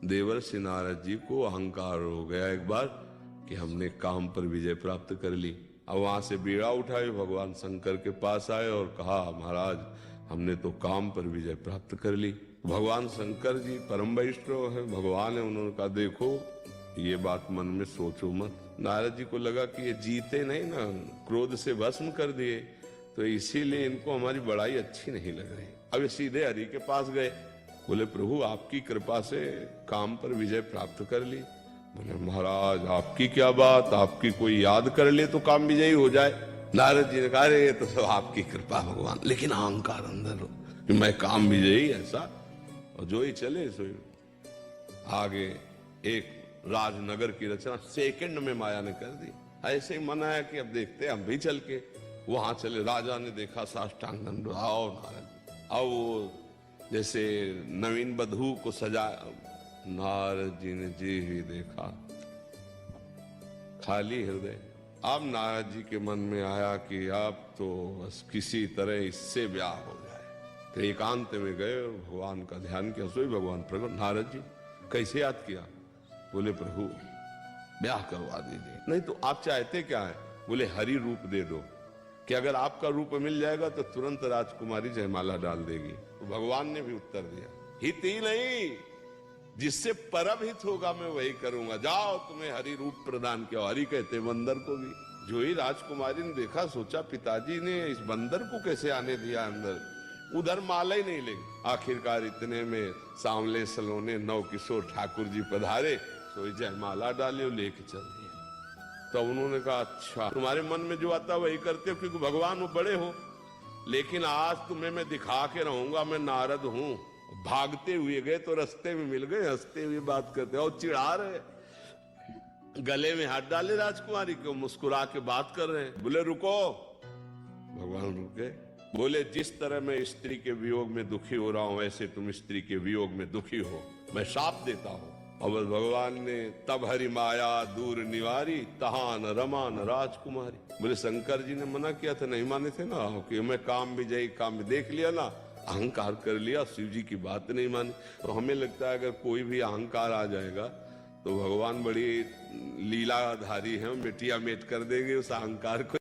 देवर्षि नारद जी को अहंकार हो गया एक बार कि हमने काम पर विजय प्राप्त कर ली। अब वहां से बीड़ा उठाए भगवान शंकर के पास आए और कहा महाराज हमने तो काम पर विजय प्राप्त कर ली। भगवान शंकर जी परम वैष्णव है, भगवान है, उन्होंने कहा देखो ये बात मन में सोचो मत। नारद जी को लगा कि ये जीते नहीं ना, क्रोध से भस्म कर दिए, तो इसीलिए इनको हमारी बड़ाई अच्छी नहीं लग रही। अब ये सीधे हरि के पास गए, बोले प्रभु आपकी कृपा से काम पर विजय प्राप्त कर ली। बोले महाराज आपकी क्या बात, आपकी कोई याद कर ले तो काम विजयी हो जाए। नारद जी ने कहा ये तो सब आपकी कृपा भगवान, लेकिन अहंकार अंदर हो कि मैं काम विजयी ऐसा, और जो ही चले सो आगे एक राजनगर की रचना सेकंड में माया ने कर दी। ऐसे ही मन आया कि अब देखते हम भी चल के वहां चले। राजा ने देखा साष्टांग दंड, आओ नारद, आओ जैसे नवीन वधू को सजाया। नारद जी ने जी ही देखा खाली हृदय। अब नारद जी के मन में आया कि अब तो बस किसी तरह इससे ब्याह हो जाए। तो एकांत में गए और भगवान का ध्यान किया। सोई भगवान प्रकट, नारद जी कैसे याद किया? बोले प्रभु ब्याह करवा दीजिए। नहीं तो आप चाहते क्या है? बोले हरि रूप दे दो कि अगर आपका रूप मिल जाएगा तो तुरंत राजकुमारी जयमाला डाल देगी। तो भगवान ने भी उत्तर दिया हित ही नहीं, जिससे परम हित होगा मैं वही करूंगा। जाओ तुम्हें हरि रूप प्रदान किया। हरि कहते बंदर को भी। जो ही राजकुमारी ने देखा सोचा पिताजी ने इस बंदर को कैसे आने दिया अंदर, उधर माला ही नहीं लगी। आखिरकार इतने में सांवले सलोने नव किशोर ठाकुर जी पधारे, तो जयमाला डाले और लेके चल दिए। तो उन्होंने कहा अच्छा तुम्हारे मन में जो आता वही करते हो क्योंकि भगवान वो बड़े हो, लेकिन आज तुम्हें मैं दिखा के रहूंगा मैं नारद हूं। भागते हुए गए तो रास्ते में मिल गए, हंसते हुए बात करते और चिढ़ा रहे, गले में हाथ डाले राजकुमारी को, मुस्कुरा के बात कर रहे हैं। बोले रुको, भगवान रुके। बोले जिस तरह मैं स्त्री के वियोग में दुखी हो रहा हूं वैसे तुम स्त्री के वियोग में दुखी हो, मैं शाप देता हूं। और बस भगवान ने तब हरि माया दूर निवारी, तहान रमान राजकुमारी। बोले शंकर जी ने मना किया था, नहीं माने थे ना कि मैं काम विजयी, काम देख लिया ना, अहंकार कर लिया, शिव जी की बात नहीं मानी। तो हमें लगता है अगर कोई भी अहंकार आ जाएगा तो भगवान बड़ी लीलाधारी है, मिटिया मेट कर देंगे उस अहंकार को।